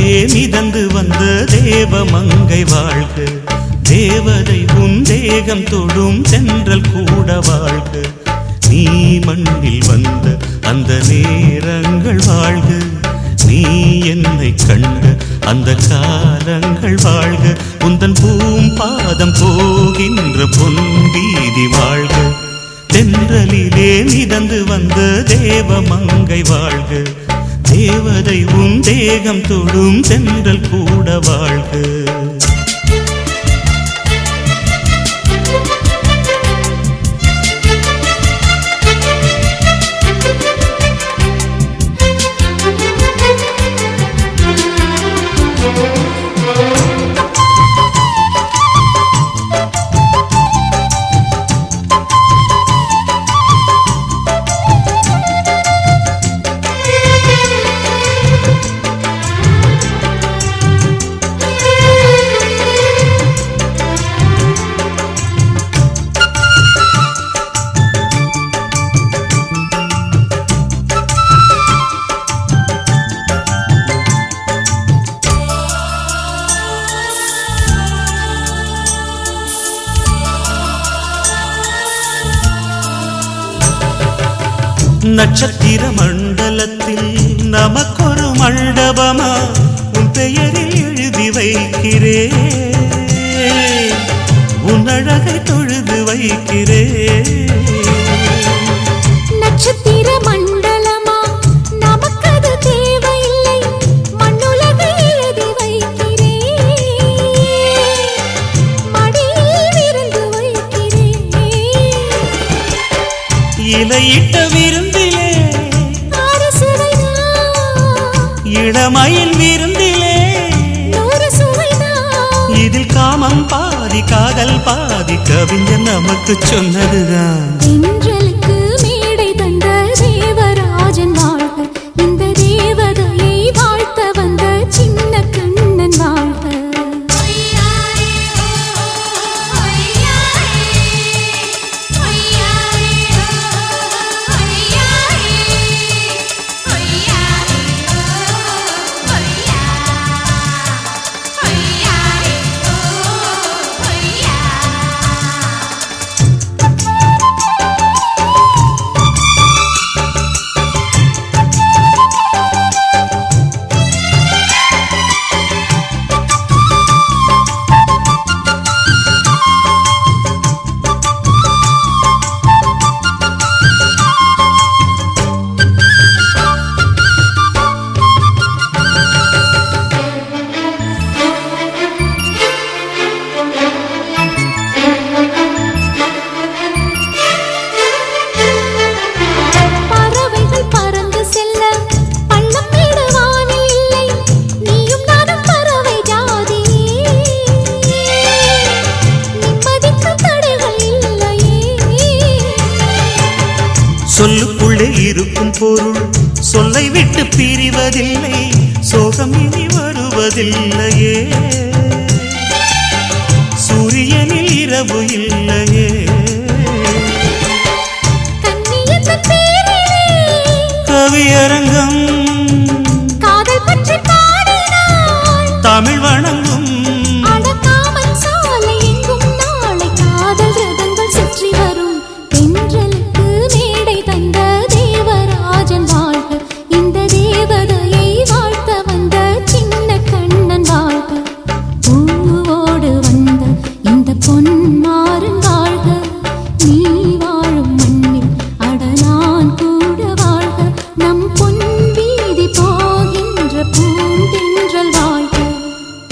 மிதந்து வந்த தேவமங்கை வாழ்க. தேவதை உன் தேகம் தொடும் தென்றல் கூட வாழ்க. நீ மண்ணில் வந்த அந்த நேரங்கள் வாழ்க. நீ என்னை கண்ட அந்த காலங்கள் வாழ்க. உந்தன் பூம்பாதம் போகின்ற பொன் வீதி வாழ்க. தென்றலிலே மிதந்து வந்த தேவமங்கை வாழ்க. தேவதை உன் தேகம் தொடும் தென்றல் கூட வாழ்க. நட்சத்திர மண்டலத்தில் நமக்கொரு மண்டபமா உன் பெயரில் எழுதி வைக்கிறேன். உன் அழகை தொழுது வைக்கிறேன். நட்சத்திர மண்டலமா நமக்கது தேவையில்லை. மண்ணுலகை எழுதி வைக்கிறேன். மடியில் விருந்து வைக்கிறேன். இலையிட்ட விருந்து இளமயில் விருந்திலே இதில் காமம் பாதி காதல் பாதி கவிஞன் நமக்கு சொன்னதுதான். தென்றலுக்கு மேடை தந்த தேவராஜன் வாழ்க. இந்த தேவதையை வாழ்த்த வந்த சின்ன கண்ணன் வாழ்க. சொல்லுக்குள்ளே இருக்கும் பொருள் சொல்லை விட்டு பிரிவதில்லை. சோகம் இனி வருவதில்லையே. சூரியனில் இரவு இல்லையே. கவியரங்கம் தமிழ் வணங்கும்.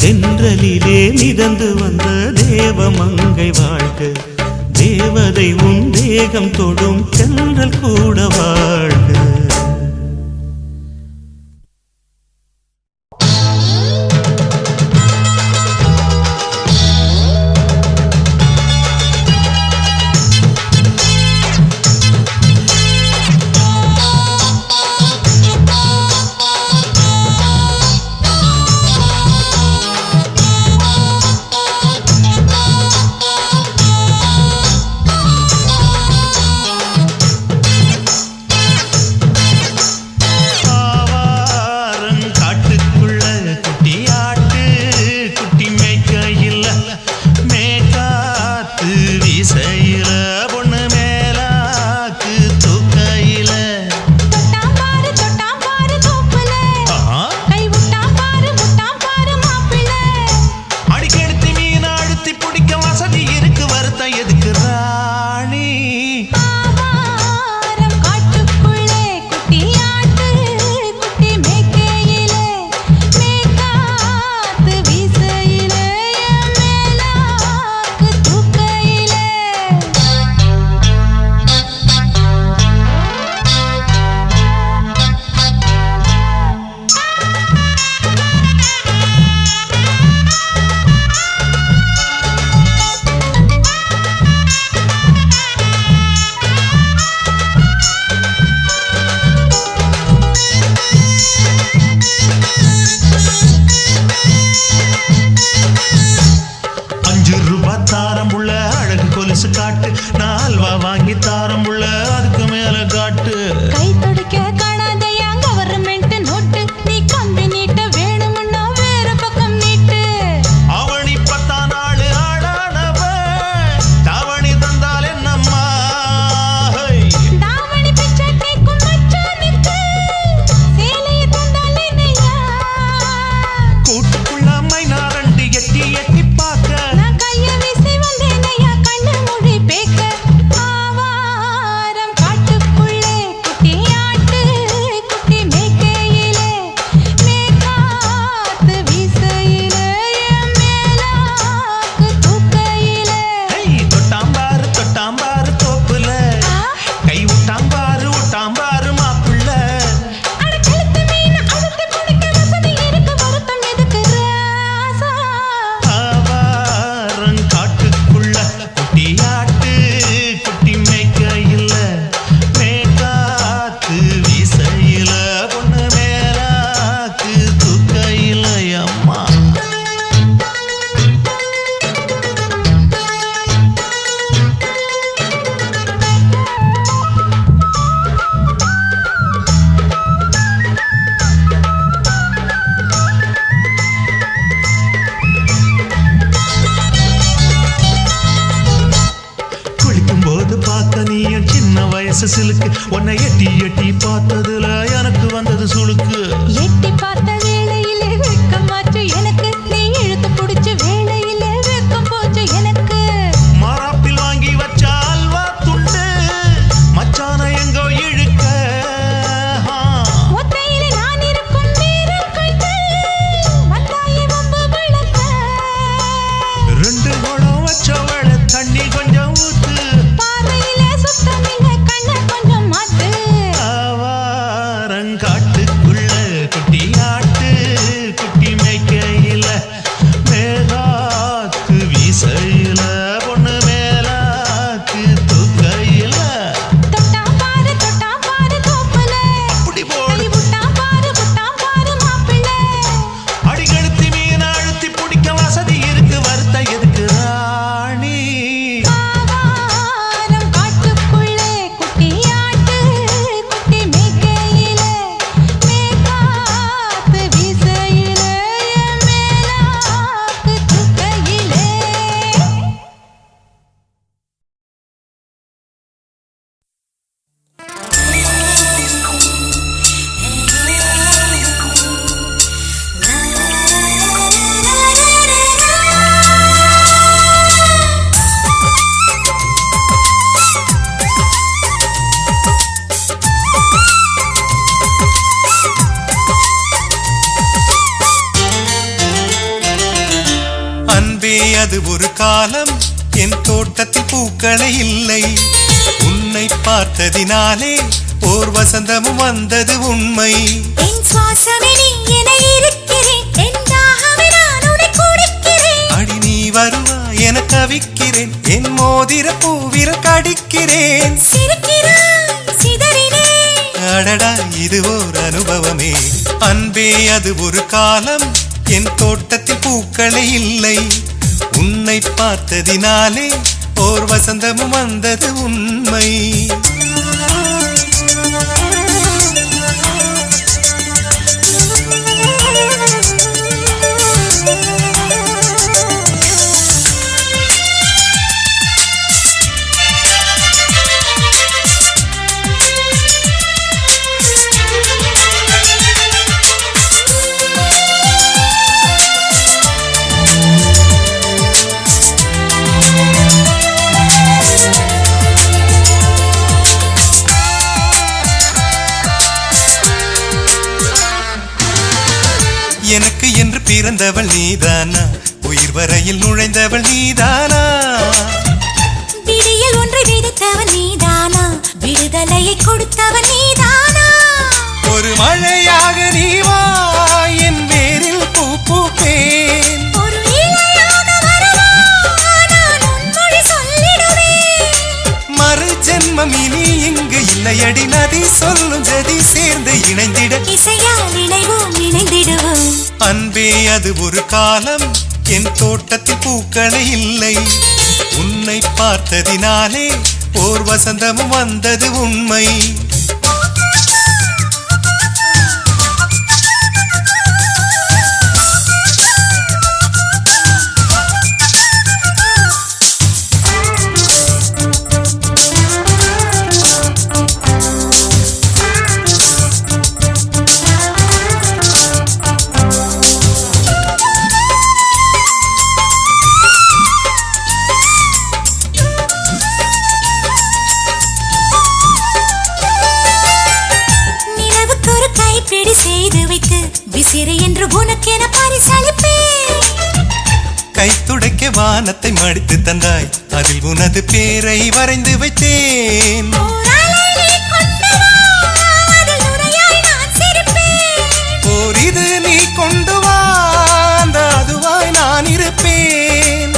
தென்றலிலே மிதந்து வந்த தேவமங்கை வாழ்க. தேவதை உன் தேகம் தொடும் தென்றல் கூட வாழ்க. நால்வா வாங்கி தாரம் புள்ள அதுக்கு மேல காட்டு கை துடிக்க காணாதையா கவர்மெண்ட் நோட்டு நீ கம்பி நீட்ட வேணும்னா வேற பக்கம் நீட்டு அவனி 10 நாள் ஆடானவ தாவணி தந்தால் என்னம்மா தாவணி பிச்சை கேக்கும் மச்சானுக்கு சேலைய தந்தால் என்னையா கூட்டுக்குள்ள மைனாரண்டி எட்டி எட்டி பார்க்க நான் கைய வீசி வந்தேனையா கண்ணு மொழி பேக்க ஆவாரம் காட்டுக்குள்ளே குட்டி ஆட்டு குட்டி மேய்க்கையிலே மேக்காத்து வீசையிலே என் மேலாக்கு தூக்கையிலே தொட்டாம்பாரு தோப்புல கை விட்டாம்பாரு மாப்புள்ள அட கழுத்து மீன் அழுத்தி பிடிக்க வசதி இருக்கு வருத்தம் எதுக்கு ராசா ஆவாரம் காட்டுக்குள்ள குட்டியாட்டு குட்டி மேய்க்கையில மேக்காத்து வீசையில பொண்ணு மேலாக்கு தூக்கையில அம்மா குளிக்கும் போது பார்த்த நீயும் சின்ன வயசு சிலுக்கு உன்னை எட்டி எட்டி பார்த்ததுல எனக்கு வந்தது சுளுக்கு எட்டி பார்த்த வேளையிலே வெட்கம் மாற்று எனக்கு நீ இழுத்து பிடிச்ச வேளையிலே வெட்கம் போச்சு எனக்கு மாறாப்பில் வாங்கி வச்ச அல்வா துண்டு மச்சான எங்கோ இழுக்க ஒத்தையிலே நான் இருக்கும் நேரம் கண்டு வந்தாயே வம்பு விளக்க 2 குடம் வச்சவள தண்ணி கொஞ்சம் ஊத்து பார்வையிலே சுத்தமில்லை கண்ணை கொஞ்சம் மாத்து ஆவாரங்காட்டுக்குள்ள குட்டியாட்டு குட்டி மேய்க்கையில மேலாக்கு வீசையில பொண்ணு மேலாக்கு தூக்கையில தொட்டாம் பாரு தோப்புல அப்படி போடு கை விட்டாம் பாரு மாப்பிள்ளை அடிகழுத்தி மீன் அழுத்தி பிடிக்க வசதி இருக்கு வருத்த எதுக்கு ராணி ஆவாரம் காட்டுக்குள்ளே குட்டி ஆட்டு குட்டி மேய்க்கையிலே மேக்காத்து வீசையிலே என் மேலாக்கு தூக்கையிலே அன்பே அது ஒரு காலம் என் தோட்டத்தில் பூக்களே இல்லை உன்னை பார்த்ததினாலே ஓர் வசந்தமும் வந்தது உண்மை என் சுவாசமே நீ என இருக்கிறேன் என் தாகமே நான் உன்னை குடிக்கிறேன் அடி நீ வருவா என தவிக்கிறேன் என் மோதிர பூவிர கடிக்கிறேன் சிரிக்கிறாய் சிதறினே அடடா இது ஓர் அனுபவமே அன்பே அது ஒரு காலம் என் தோட்டத்தில் பூக்களே இல்லை உன்னை பார்த்ததினாலே ஓர் வசந்தமும் வந்தது உண்மை எனக்கு என்று பிறந்தவள் நீதானா உயிர் வரையில் நுழைந்தவள் நீதானா விடியல் ஒன்றை விதைத்தவன் நீதானா விடுதலையை கொடுத்தவன் நீதானா ஒரு மழையாக நீ வா என் வேரில் பூ பூப்பேன் ஒரு இலையாக வரவா நான் உன்மொழி சொல்லிடுவேன் மறு ஜென்மம் இனி இங்கு இல்லையடி நதி சொல்லும் ஜதி சேர்ந்து இணைந்திட இசையால் இணைவோம் இணைந்திடுவோம் அன்பே அது ஒரு காலம் என் தோட்டத்தில் பூக்களே இல்லை உன்னை பார்த்ததினாலே ஓர் வசந்தமும் வந்தது உண்மை. கைத்துடைக்க வானத்தை மடித்து தந்தாய், அதில் உனது பேரை வரைந்து வைத்தேன். ஓர் இது நீ கொண்டு வா, அந்த அதுவாய் நான் இருப்பேன்.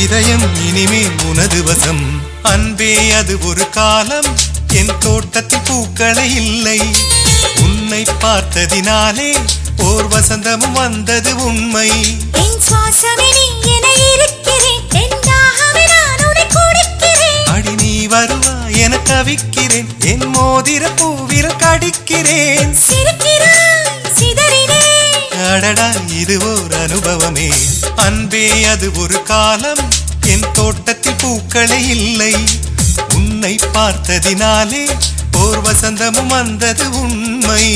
இதயம் இனிமேல் உனது வசம், அன்பே அது ஒரு காலம் என் தோட்டத்தில் பூக்களை இல்லை. உன்னை பார்த்ததினாலே ஓர் வசந்தமும் வந்தது உண்மை. அடி நீ வருவா என கவிக்கிறேன், என் மோதிர பூவில் கடிக்கிறேன். அடடா இது ஓர் அனுபவமே, அன்பே அது ஒரு காலம் என் தோட்டத்தில் பூக்களை இல்லை. உன்னை பார்த்ததினாலே ஓர் வசந்தமும் வந்தது உண்மை.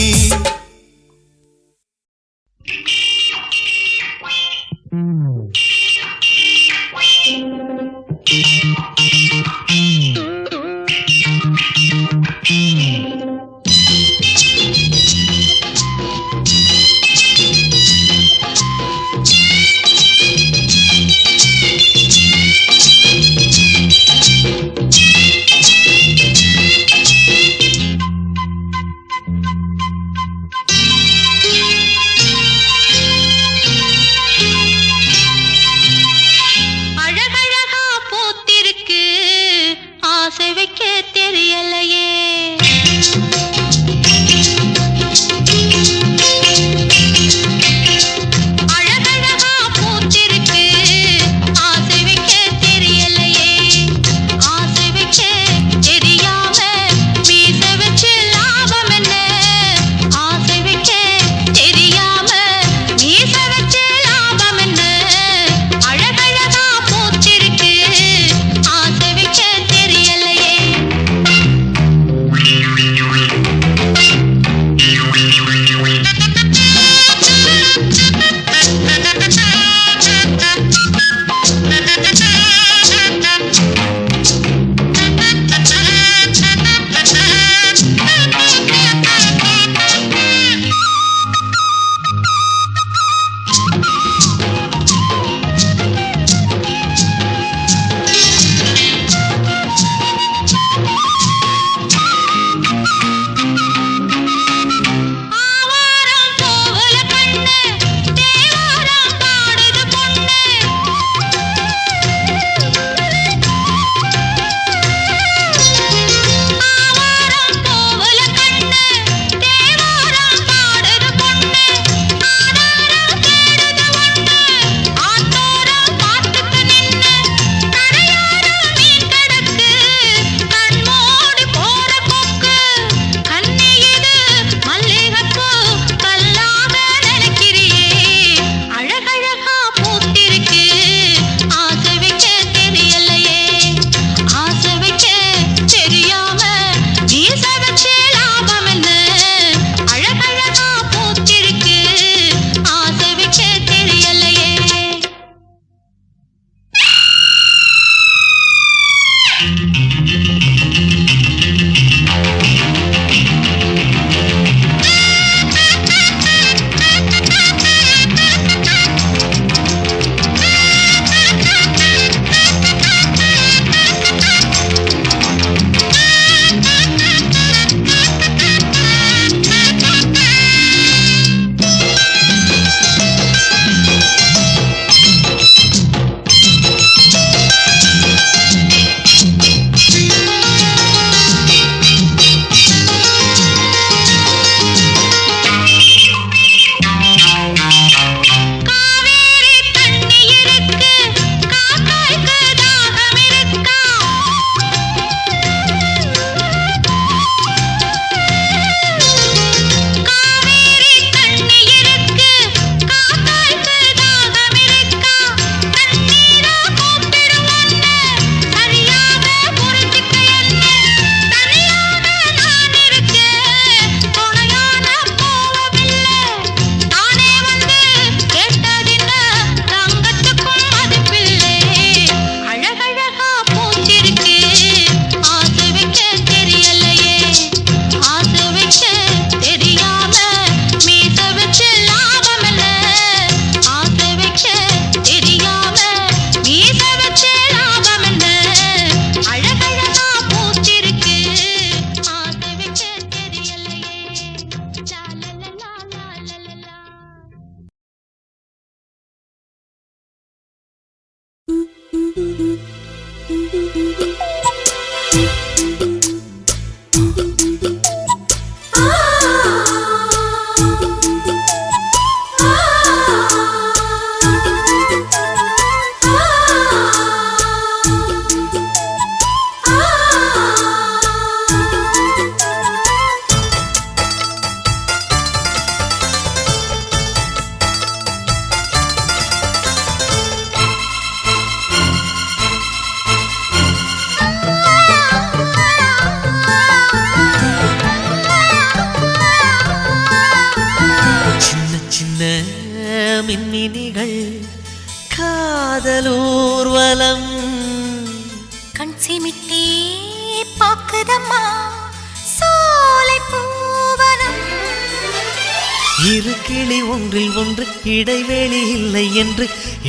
இரு கிளி ஒன்றில் ஒன்று இடைவெளி இல்லை என்று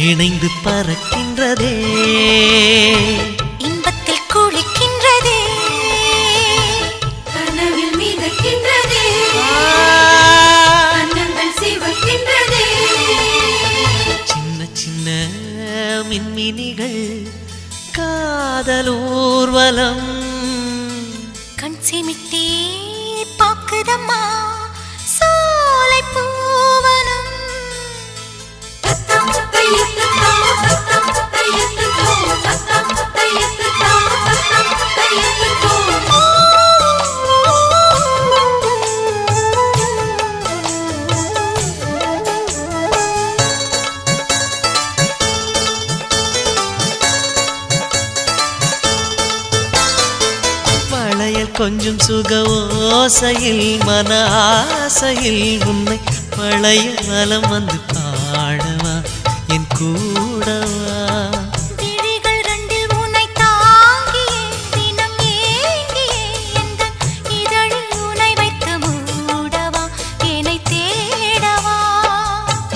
இணைந்து பறக்கின்றதே, இன்பத்தில் குளிக்கின்றதே, கனவில் மிதக்கின்றதே, கண்ணங்கள் சிவக்கின்றதே. சின்ன சின்ன மின்மினிகள் காதல் ஊர்வலம் கண் சிமிட்டி பாக்குதம்மா சோலை பூவனம். தத்தம் தையத்தோ தத்தம் தையத்தோ தத்தம் தையத்தோ தத்தம் தையத்தோ. வளையல் கொஞ்சம் சுக ஓசையில் மன ஆசையில் உன்னை பழைய வலம் வந்து பாடவா என் கூடவா. விழிகள் ரெண்டில் உன்னை தாங்கியே தினம் ஏங்கியே எந்தன் இதழில் உன்னை வைத்து மூடவா என்னை தேடவா.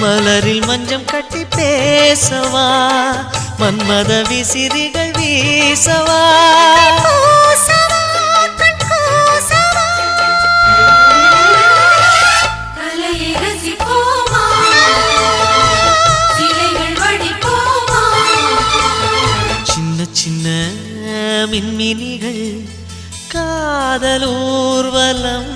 மலரில் மஞ்சம் கட்டி பேசவா மன்மத விசிறிகள் வீசவா. கூசவா கண் கூசவா கலையை ரசிப்போமா சிலைகள் வடிப்போமா. சின்ன சின்ன மின்மினிகள் காதல் ஊர்வலம்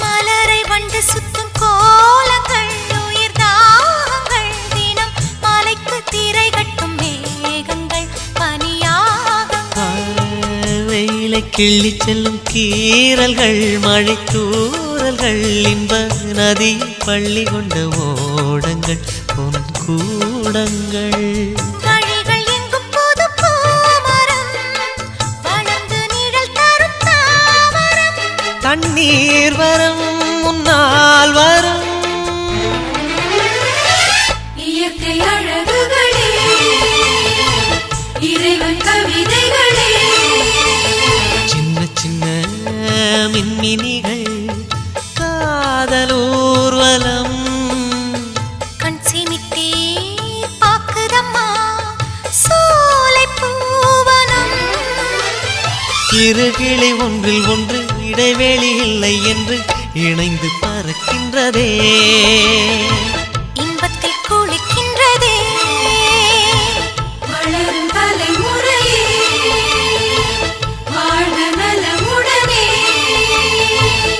மலரை வண்டு சுத்தும் கோலங்கள் உயிர் தாகங்கள் தினம் மலைக்கு திரை கட்டும் மேகங்கள் பனியாகங்கள். வெயிலை கிள்ளி செல்லும் கீறல்கள் மழை தூறல்கள் இன்ப நதி பள்ளி கொண்ட ஓடங்கள் பொன் கூடங்கள். வழிகள் எங்கும் புது பூமரம் வளர்ந்து நிழல் தரும் தாமரம். தண்ணீர் வரும் முன்னால் வரும் இயற்கை அழகுகளே இறைவன் கவிதைகளே. சின்ன சின்ன மின்மினிகள் காதல் ஊர்வலம் கண் சிமிட்டி பாக்குதம்மா சோலை பூவனம். இரு கிளி ஒன்றில் ஒன்று இடைவெளி இல்லை என்று இணைந்து பறக்கின்றதே, இன்பத்தில் குளிக்கின்றதே, வளரும் தலைமுறையே வாழ்க நலமுடனே.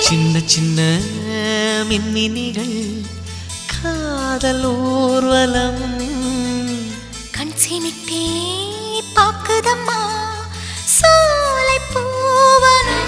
சின்ன சின்ன மின்மினிகள் காதல் ஊர்வலம் கண் சிமிட்டி பாக்குதம்மா சோலை பூவனம்.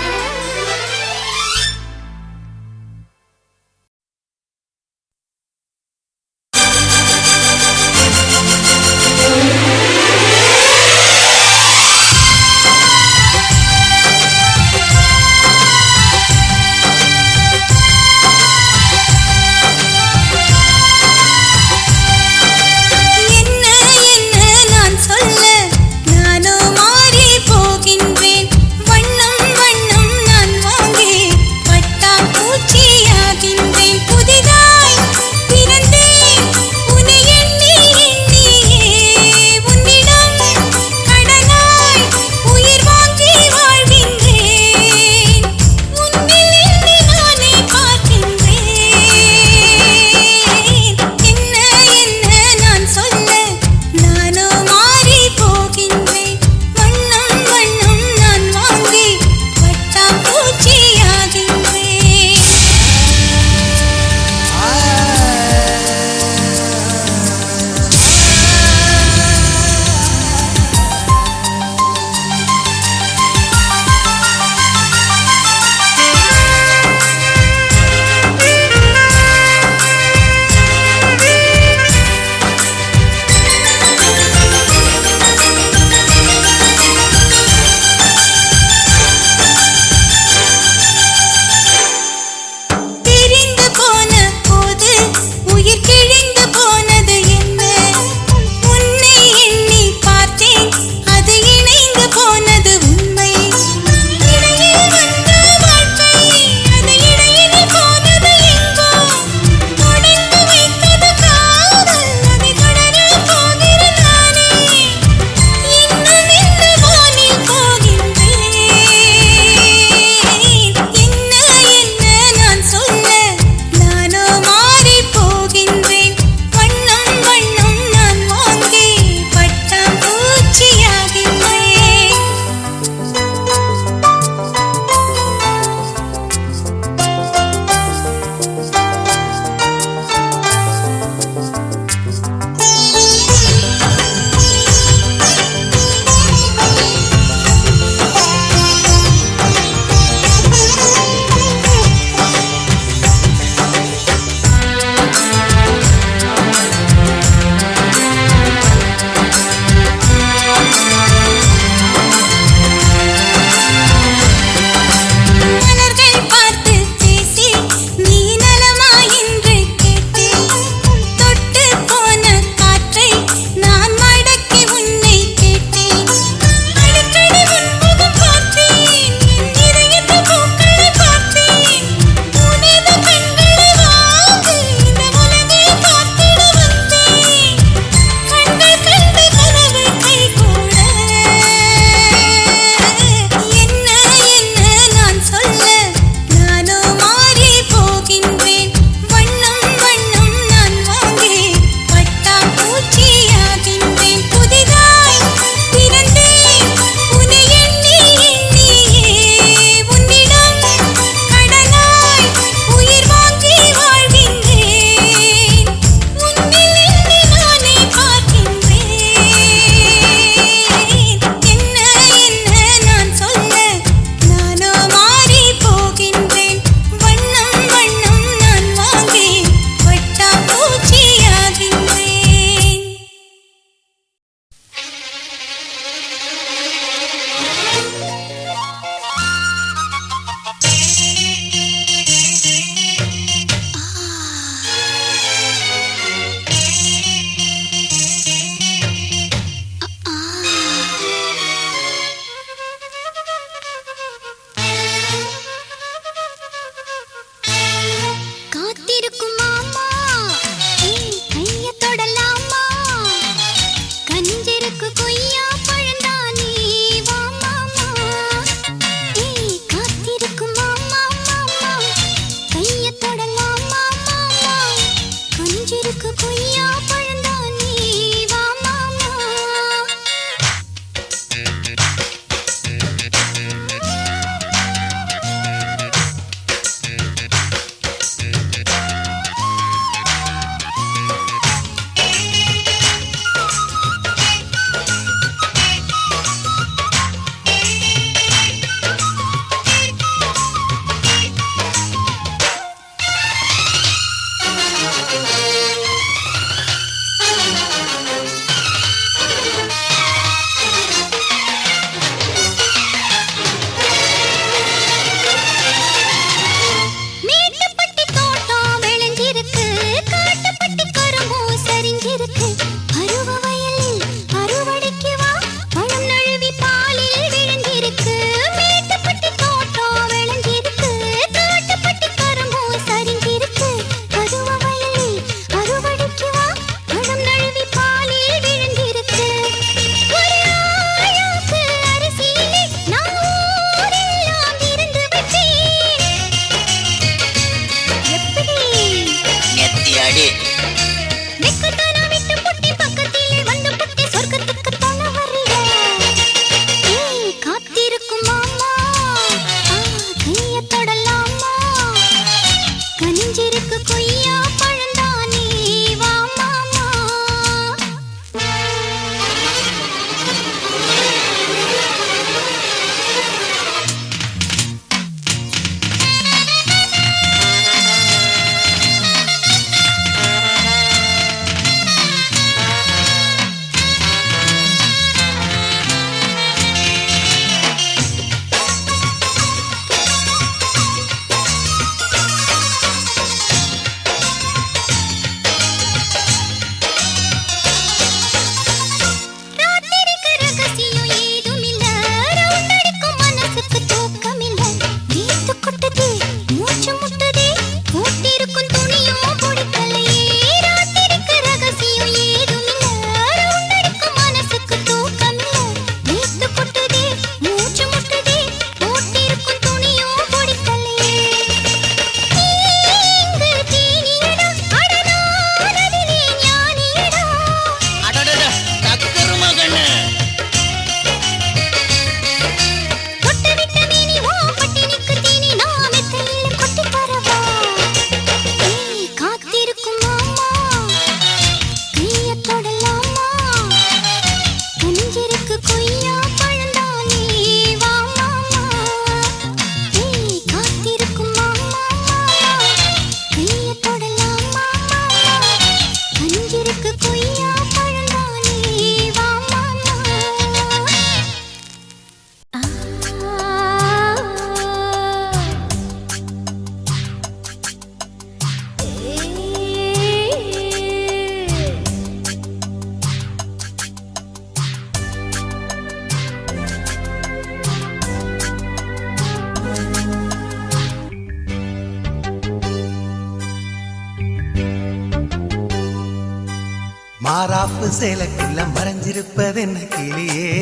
மாறாப்பு சேலைக்குள்ள மறைஞ்சிருப்பது என்ன கிளியே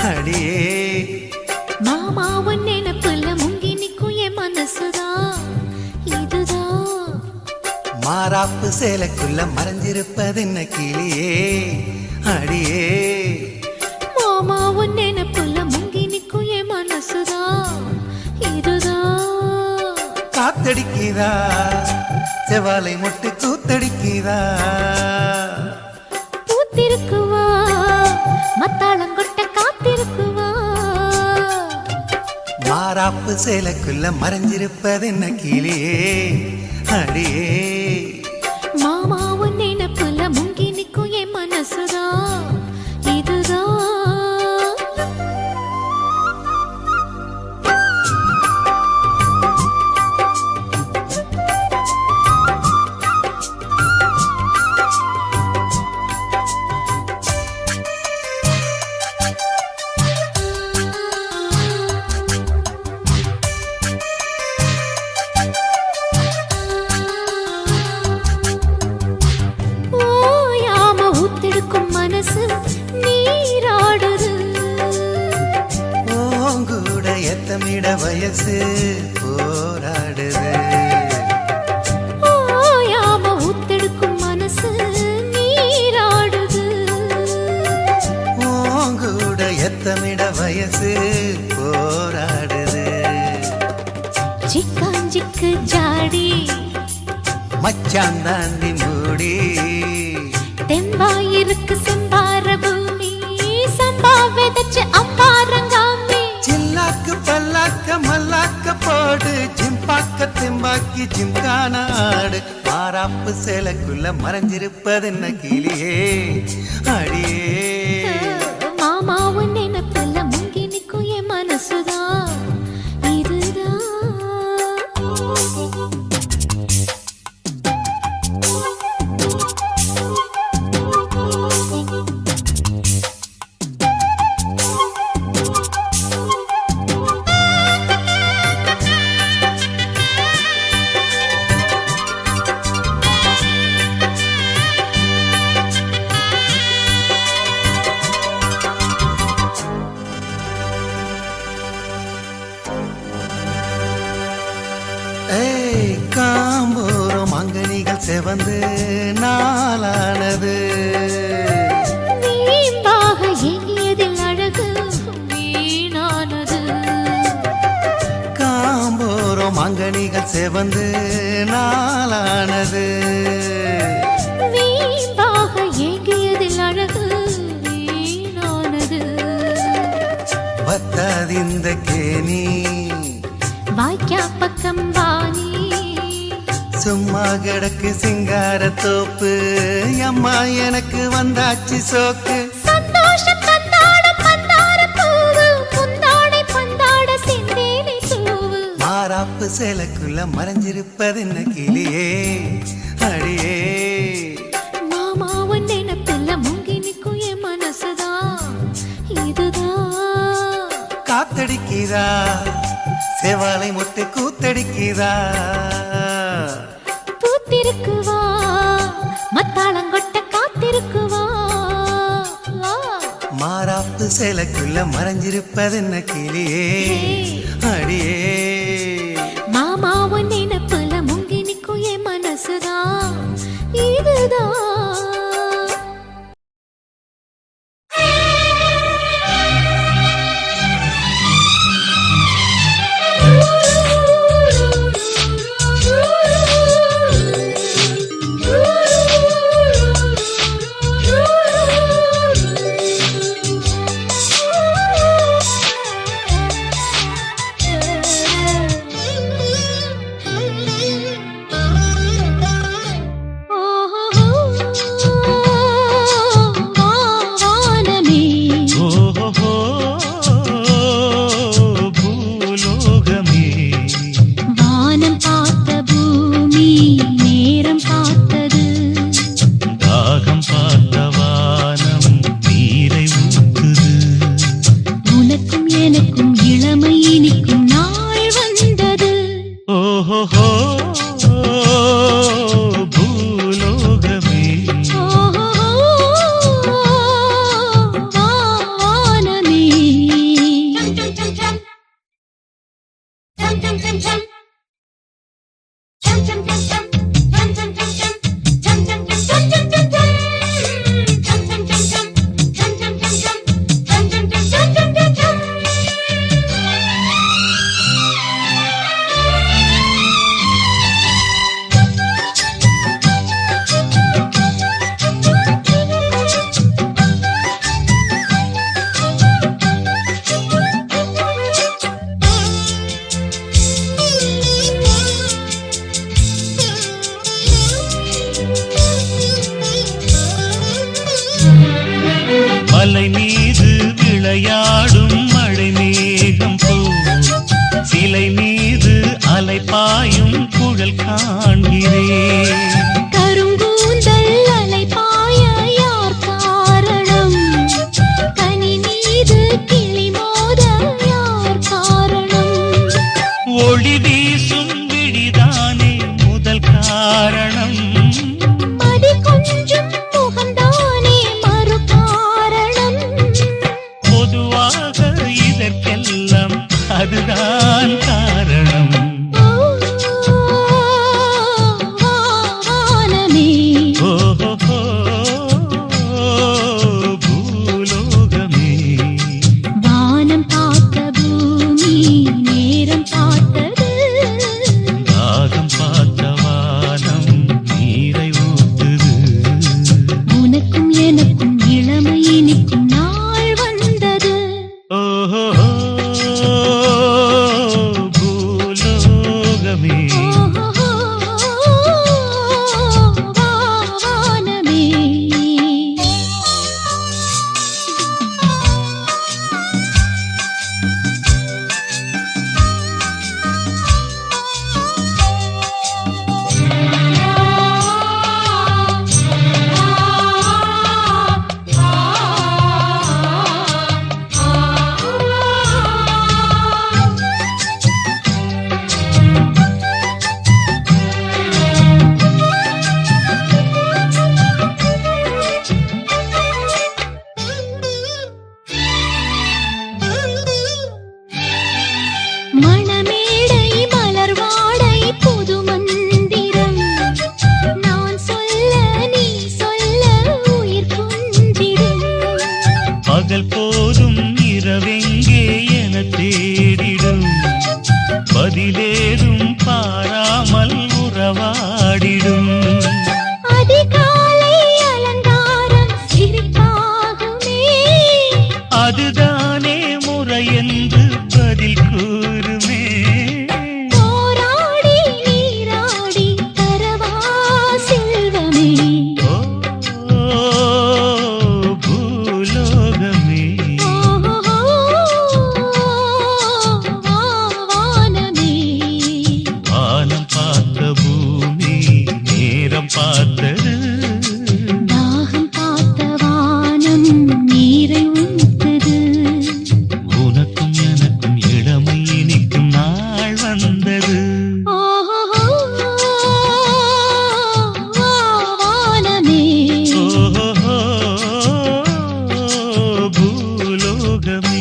அடியே மாமா உன் நினைப்புல முங்கி நிக்கும் என் மனசுதான் இதுதான். மாறாப்பு சேலைக்குள்ள மறைஞ்சிருப்பது என்ன கிளியே அடியே மாமா உன் நினைப்புல முங்கி நிக்கும் என் மனசுதான் இதுதான். காத்தடிக்குதா செவாலை முட்டு கூத்தடிக்குதா பூத்திருக்குவா மத்தாளங்கொட்ட காத்திருக்குவா. மாறாப்பு சேலைக்குள்ள மறைஞ்சிருப்பது என்ன கிளியே அடியே மாமா உன் நினைப்புல முங்கி நிக்கும் என் மனசுதான் இதுதான். ஓயாம ஊத்தெடுக்கும் மனசு நீராடுது. ஓங்கூட எத்தமிட வயசு போராடுது ஓயாம ஊத்தெடுக்கும் மனசு நீராடுது. ஓங்கூட எத்தமிட வயசு போராடுது சிக்காஞ்சிக்கு ஜாடி மச்சான் தாண்டி மூடி தெம்பாயிருக்கு செம்பார பூமி சம்பா விதைச்சு அம்பாரங்காமி. சில்லாக்கு பல்லாக்க மல்லாக்க போடு ஜிம்பாக்க தெம்பாக்கி ஜிம்கான ஆடு மாறாப்பு சேலைக்குள்ள மறைஞ்சிருப்பது என்ன கிளியே அடியே மாமா உன் நினைப்புல முங்கி நிக்கும் என் மனசுதான் இதுதான். ஏய் காம்போரம் அங்கனிகள் செவந்து நாளானது வீம்பாக ஏங்கியதில் அழகு வீணானது. காம்போரம் அங்கனிகள் செவந்து நாளானது வீம்பாக ஏங்கியதில் அழகு வீணானது. பத்தாதிந்த கேணி வாய்க்கா பக்கம் வாணி சும்மா கிடக்கு சிங்கார தோப்பு அம்மா எனக்கு வந்தாச்சு சோக்கு சந்தோஷம் தந்தாட பந்தார பூவு முந்தாடை பந்தாட சிந்தேனை தூவு. மாறாப்பு சேலைக்குள்ள மறைஞ்சிருப்பது என்ன கிளியே அடியே மாமா உன் நினைப்புல முங்கி நிக்கும் என் மனசுதான் இதுதான். காத்தடிக்குதா செவாலை முட்டு கூத்தடிக்குதா பூத்திருக்குவா மத்தாளங்கொட்ட காத்திருக்குவா. மாறாப்பு சேலைக்குள்ள மறைஞ்சிருப்பது என்ன கிளியே அடியே மாமா உன் நினைப்புல முங்கி நிக்கும் என் மனசுதான் இதுதான். ஓஹோ மலை மீது விளையாடும் மழை மேகம் போல் சிலை மீது அலை பாயும் குழல் காண்கிறேன். கருங்கூந்தல் அலை பாய யார் காரணம்? கனி மீது கிளி மோத யார் காரணம்? ஒளி வீசும் விழிதானே முதல் காரணம். மதி கொஞ்சம் முகம்தானே மறு காரணம். பொதுவாக இதற்கெல்லாம் அதுதான் காரணம். வானமே ஓஹோ பூலோகமே வானம் பார்த்த பூமி நேரம் பார்த்தது. தாகம் பார்த்த வானம் நீரை ஊத்துது. உனக்கும் எனக்கும் இளமை இனிக்கும் நாள் வந்தது. ஓஹோ பூலோகமே வானமே மணமேடை மலர் வாடை புது மந்திரம். நான் சொல்ல நீ சொல்ல உயிர் கொஞ்சிடும். பகல் போதும் இரவெங்கே என தேடிடும். பதிலேதும் பாராமல் உறவாடிடும். அதிகாலை அலங்காரம் சிரிப்பாகுமே. அதுதானே முறை என்று பதில் கூறுமே. போராடி நீராடி தரவா செல்வமே. ஓ பூலோகமே வானமே வானம் பார்த்த பூமி நேரம் பார்த்தது. தாகம் பார்த்த வானம் நீரை ஊத்துது. உனக்கும் எனக்கும் இளமை இனிக்கும் நாள் வந்தது. வானமே ஓஹோ பூலோகமே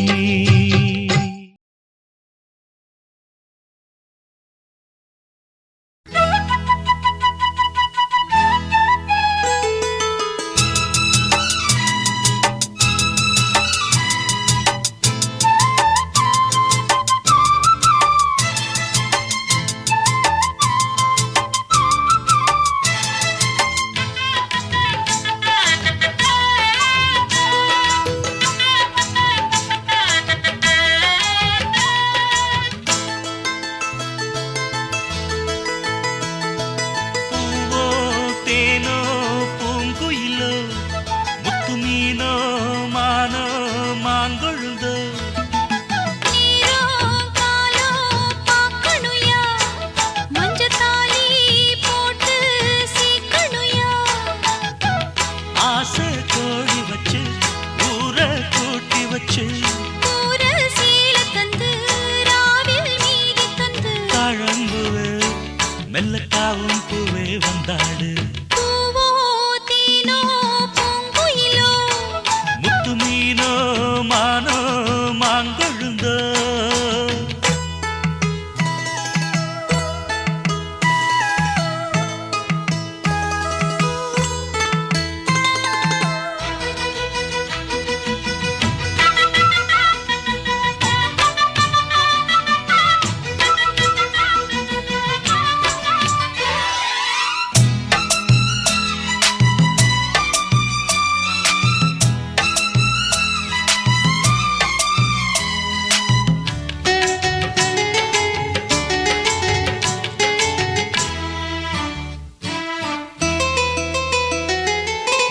பூவோ தேனோ பூங்குயிலோ முத்து மீனோ மானோ மாங்கொழுந்தோ நீரோ காலோ பாக்கணுயா. மஞ்சத்தாலி போட்டு சீக்கணுயா. ஆசை கோழி வச்சு ஊர கூட்டி வச்சு ஊர சீல தந்து ராவில் மீதி தந்து. தழம்புவே மெல்லக்காவும் பூவே வந்தாடு. பூவோ தேனோ பூங்குயிலோ முத்து மீனோ மானோ மாங்கொழுந்தோ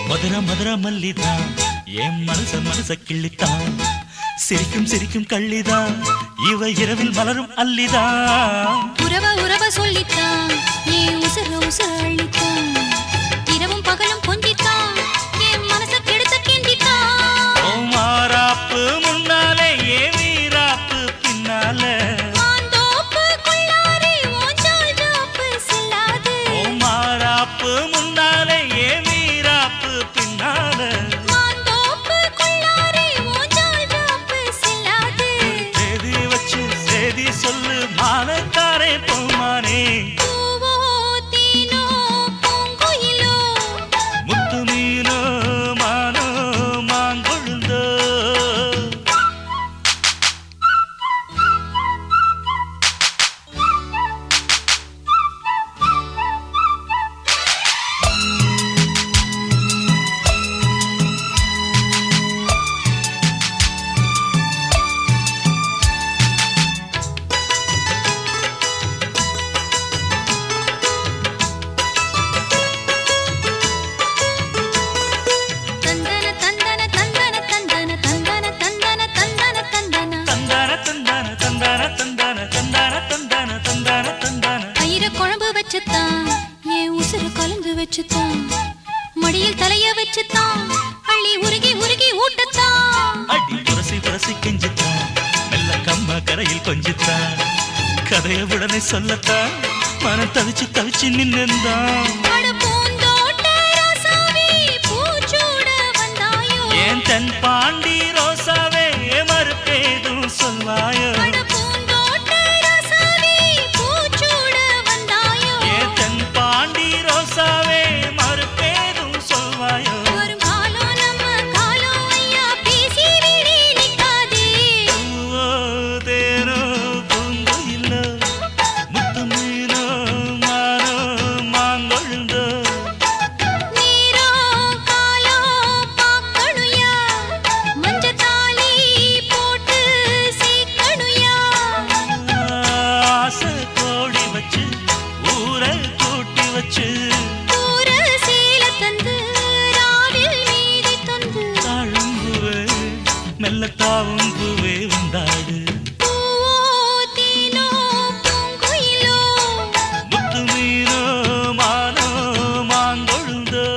மதுர மதுர மல்லிதா என் மனச கிள்ளித்தான் சிரிக்கும் சிரிக்கும் கள்ளிதான் இவ இரவில் மலரும் அல்லிதான் உறவ சொல்லித்தான் ஏன் உசர அள்ளித்தான் இரவும் பகலும் கொஞ்சித்தான் என் மனச கெடுத்த கிண்டித்தான் ஓ மாறாப்பு முன்னாலே ஏ வீராப்பு பின்னாலே மாந்தோப்பு கொள்ளாரே ஓஞ்சால் ஜாப்பு செல்லாது ஓ மாறாப்பு முன்னாலே ஏ வீராப்பு பின்னாலே மாந்தோப்பு கொள்ளாரே ஓஞ்சால் ஜாப்பு செல்லாது தேதி வச்சு சேதி சொல்லு மானத்தாரே பொம்மானே பூவோ தேனோ பூங்குயிலோ முத்து மீனோ மானோ மாங்கொழுந்தோ தந்தன தந்தன தந்தன தந்தன தந்தன தந்தன தந்தன தந்தன தந்தான தந்தான தந்தான தந்தான தந்தான தந்தான தந்தான தந்தான கயிற குழம்பு வச்சுத்தான் என் உசுறு கலந்து வச்சுத்தான் மடியில் தலைய வச்சுத்தான் அள்ளி உருகி ஊட்டத்தான் அடி புரசி கெஞ்சித்தான் மெல்ல கம்ம கரையில் கொஞ்சித்தான் கதைய உடனே சொல்லத்தான் மனம் தவிச்சு நின்னுந்தான் அட பூந்தோட்ட ராசாவே பூச்சூட வந்தாயோ ஏன் தென் பாண்டி ரோசாவே மறுப்பேதும் சொல்வாயோ அட பூந்தோட்ட ராசாவே பூச்சூட வந்தாயோ ஏன் தென் பாண்டி ரோசாவே மறுப்பேதும் சொல்வாயோ வரும் காலம் நம்ம காலம் ஐயா பேசி விடி நிக்காதே பூவோ தேனோ பூங்குயிலோ முத்து மீனோ மானோ மாங்கொழுந்தோ நீரோ காலோ பாக்கணுயா மஞ்சத்தாலி போட்டு சீக்கணுயா ஆசை கோடி வச்சு ஊரை கூட்டி வச்சு பூர சீல தந்து ராவில் மீதி தந்து தாழும்புவே மெல்ல தாவும் பூவே வந்தாடு பூவோ தேனோ பூங்குயிலோ முத்து மீனோ மானோ மாங்கொழுந்தோ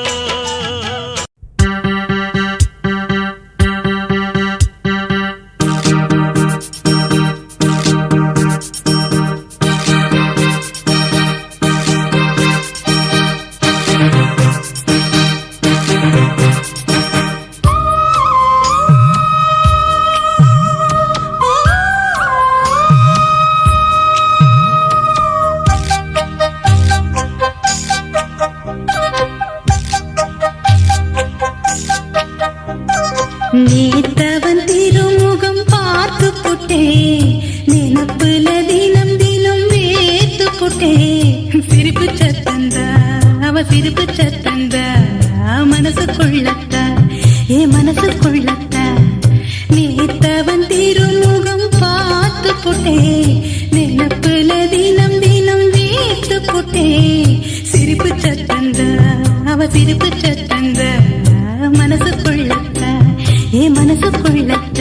நேத்தவன் திருமுகம் பார்த்து புட்டே நினப்புல தினம் தினம் வேத்து புட்டே சிரிப்பு சத்தந்தா அவ சிரிப்பு சத்தந்தா மனசுக்குள்ளத்தா ஏ மனசுக்குள்ளத்தா நேத்தவன் திருமுகம் பார்த்து புட்டே நினப்புல தினம் தினம் வேத்து புட்டே சிரிப்பு சத்தந்தா அவ சிரிப்பு சத்தந்தா மனசுக்குள்ளத்தா ஏ மனசுக்குள்ளத்த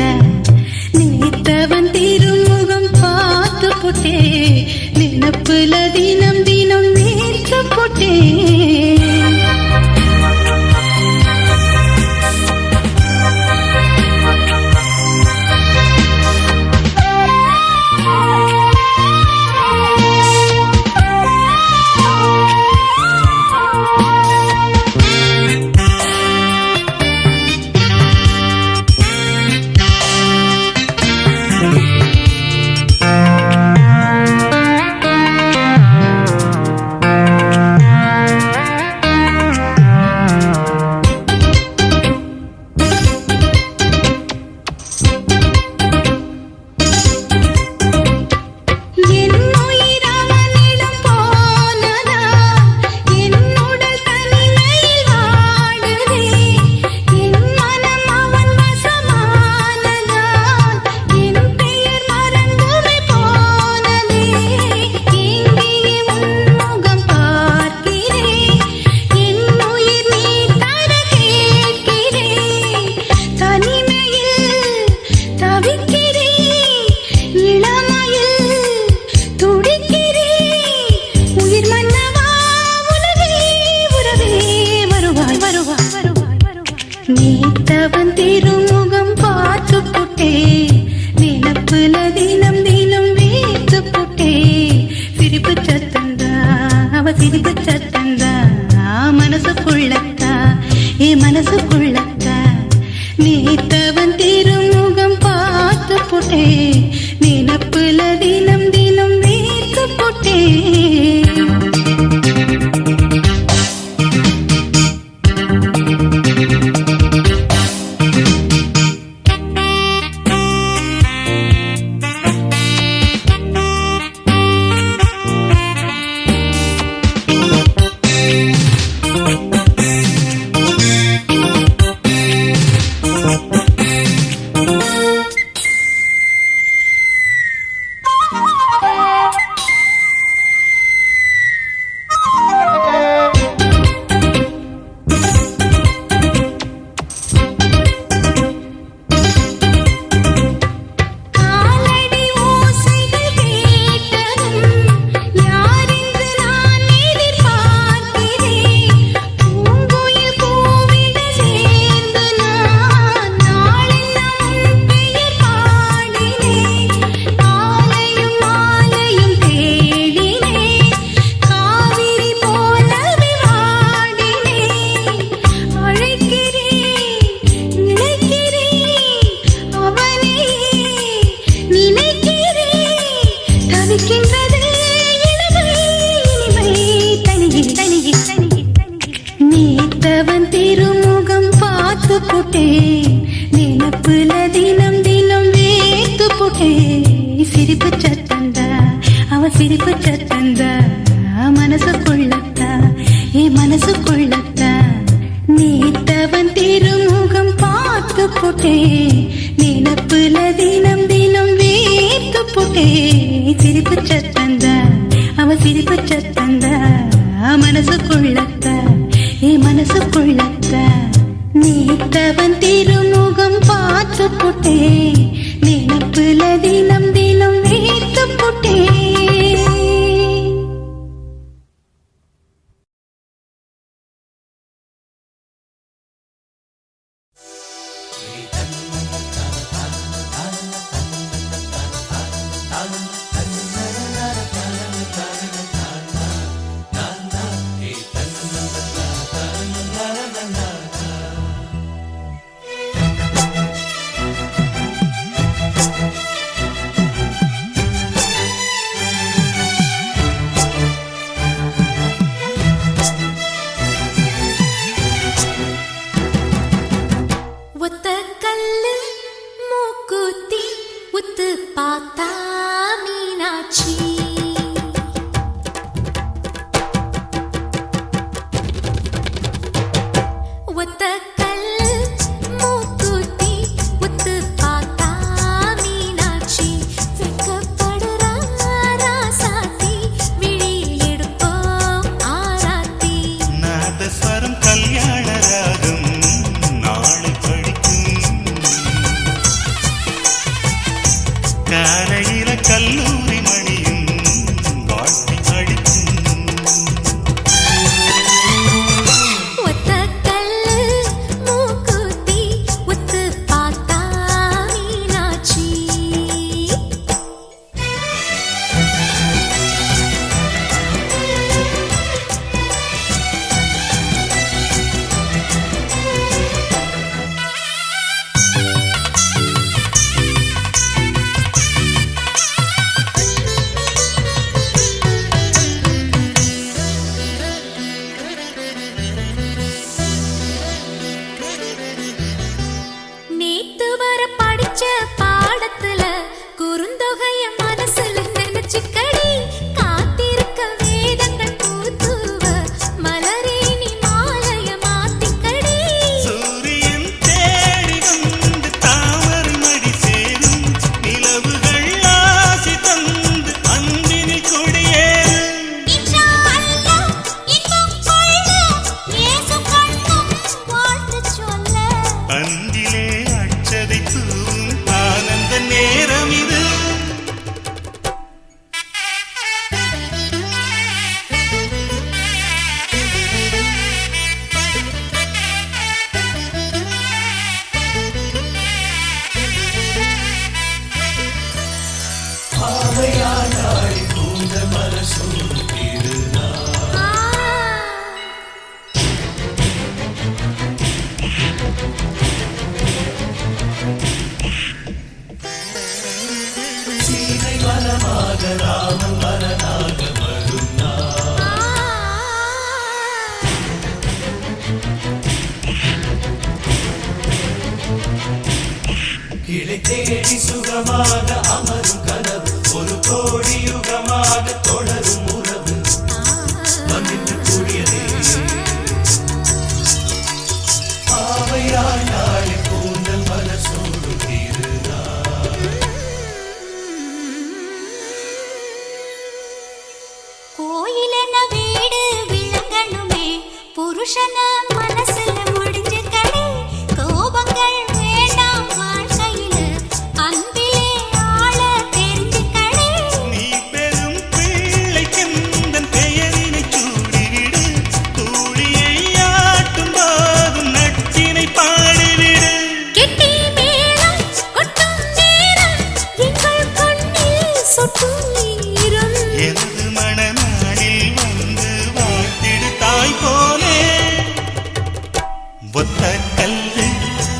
நேத்தவன் திருமுகம் பார்த்து புட்டே நினப்புல தினம் தினம் நேற்று புட்டே நேத்தவன் திருமுகம் பார்த்து புட்டே நினப்புல தினம் தினம் வீட்டு புட்டே சிரிப்பு சத்தந்தா அவ சிரிப்பு சத்தந்தா மனசுக்குள்ளத்தா மனசுக்குள்ளத்தா நேத்தவன் திருமுகம் பார்த்து புட்டே நினப்புல தினம் தினம் வீட்டு புட்டே நேத்தவன் திருமுகம் பார்த்து புட்டே நினப்புல தினம் தினம் வேத்து புட்டே சிரிப்பு சத்தந்தா அவ சிரிப்பு சத்தந்தா மனசுக்குள்ளத்தா மனசுக்குள்ளத்தா நேத்தவன் திருமுகம் பார்த்து புட்டே நினப்புல தினம் தினம் வேத்து புட்டே சிரிப்பு சத்தந்தா அவ சிரிப்பு சத்தந்தா மனசுக்குள்ளத்தா மனசுக்குள்ளத்தா நேத்தவன் திருமுகம் பார்த்து புட்டே நினப்புல தினம் தினம் வீட்டு புட்டே கல்லூரி மணியும் வாழ்த்தி அடிக்கும் கிளை தேடி சுகமாக அமரும் கனவு ஒரு கோடி யுகமாக தொடரும் உறவு வந்துட்டு கூடியதே பாவையாள் நாளை கூந்தல் மலசோடு திருநாள் கோயிலென வீடு விளங்கணுமே புருஷன மனசுல முடிஞ்ச கடை கோபங்கள் வேண்டாம் வாழ்க்கையில அன்பிலே ஆள தெரிஞ்ச கடை நீ பெரும் பிள்ளைக்கெந்தன் பெயரினை சூடிவிடு தூளியை ஆட்டும் போதும் நச்சினை பாடிவிடு கெட்டி மேளம் கொட்டும் நேரம் எங்கள் கண்ணில் சொட்டும் நீரம் எனது மணநாளில் வந்து வாழ்த்திடு தாய் போலே ஒத்த கல்லு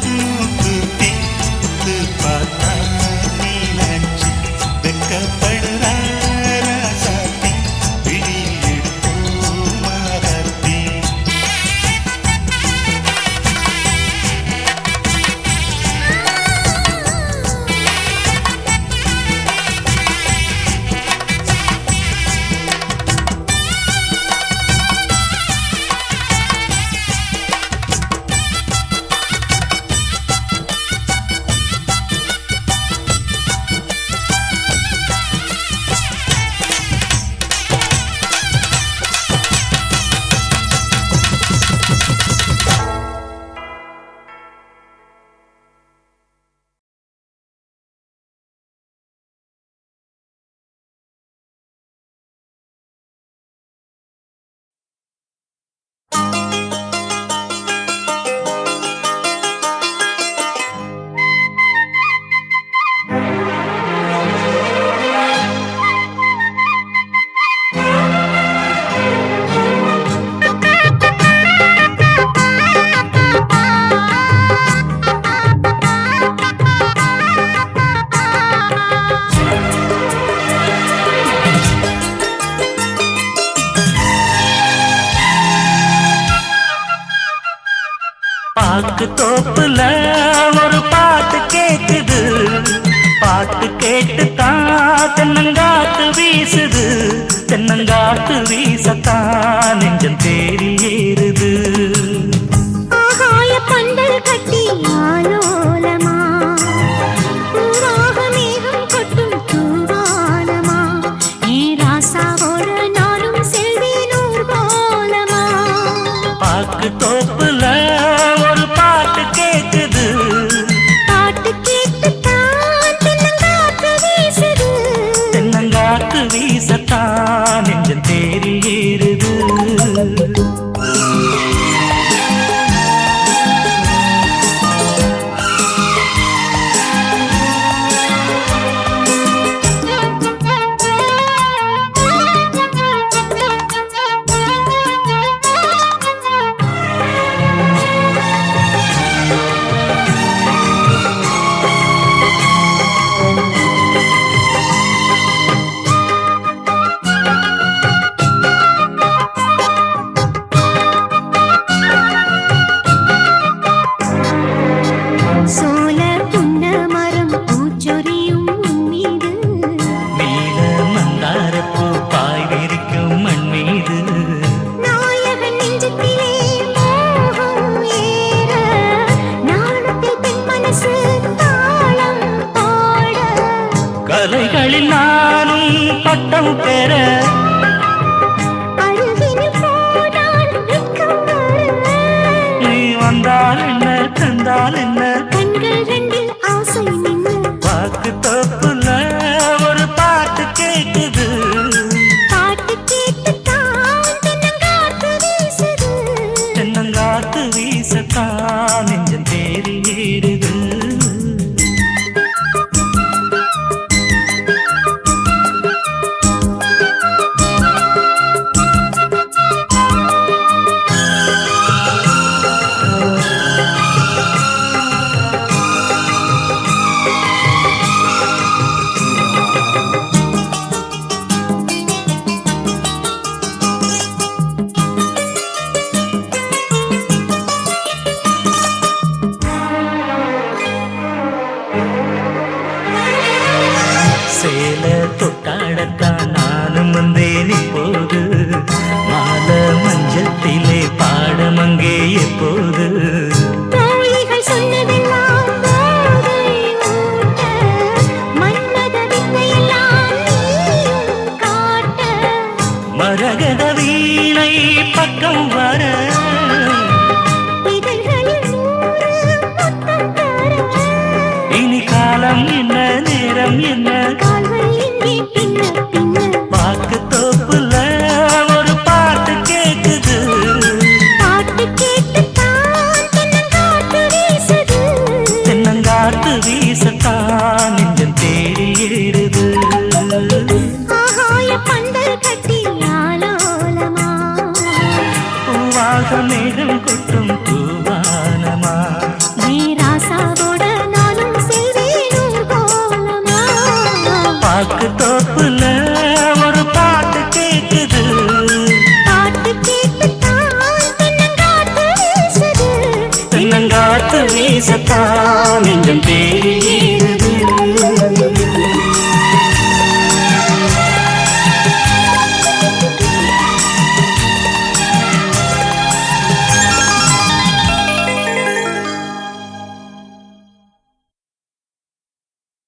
நூத்து தீத்து பார்த்தா மீனாட்சி வெக்கப்படுறார சாத்தி விழியெடுப்போ மாறாத்தி பாக்கு தோப்புல ஒரு பாட்டு கேக்குது பாட்டு கேட்டு தான் தென்னங்காத்து வீசுது தென்னங்காத்து வீசத்தான் நெஞ்சம் தேடி ஏறுது ஆகாய பந்தல் கட்டி ஆலோலமா பூவாக மேகம் கொட்டும் தூவானமா ஏ ராசாவோட நானும் செல்வேன் ஊர்கோலமா பாக்கு தோப்புல ஒரு பாட்டு கேக்குது பாட்டு கேட்டு தான் தென்னங்காத்து வீசுது தென்னங்காத்து வீசத்தான் நெஞ்சம் தேடி ஏறுது சோல புன்ன மரம் பூச்சொரியும் மீது நீல மந்தாரப்பூ பாய் விரிக்கும் மண் மீது நாயகன் நெஞ்சத்திலே மோகம் ஏற நாணத்தில் பெண் மனசு தாளம் பாட கலைகளில் நானும் பட்டம் பெற அருகினில் போனால் வெட்கம் வர நீ வந்தால் என்ன தந்தால் என்ன கண்கள் ரெண்டில் ஆசை நின்று பாக்கு தோப்புல ஒரு பாட்டு கேக்குது பாட்டு கேட்டு தான் தென்னங்காத்து வீசுது தென்னங்காத்து வீசத்தான் நெஞ்சம் தேடி ஏறுது சேல தொட்டாடத்தான் நானும் வந்தேன் இப்போது மாலை மஞ்சத்திலே பாடம் அங்கே எப்போது தோழிகள் சொன்னதெல்லாம் போதை ஊட்ட, மன்மத வித்தையெல்லாம் நீயும் காட்ட. மரகத வீணை பக்கம் வர இதழ்களில் 100 முத்தம் தர. இனி காலம் என்ன நேரம் என்ன கால்கள் எங்கே பின்ன பின்ன. பாக்கு தோப்புல ஒரு பாட்டு கேக்குது பாட்டு கேட்டுத்தான் தென்னங்காற்று வீசுது. தென்னங்காத்து வீசத்தான் நெஞ்சம் தேடி ஏறுது ஆகாய பந்தல் கட்டி ஆலோலமா. பூவாக மேகம் கொட்டும் பூவானமா நீ ராசாவோட நானும் செல்வேன் ஊர்கோலமா. பாக்கு தோப்புல ஒரு பாட்டு கேக்குது பாட்டு கேட்டுத்தான் தென்னங்காற்று வீசுது. தென்னங்காத்து வீசத்தான் நெஞ்சம் தேடி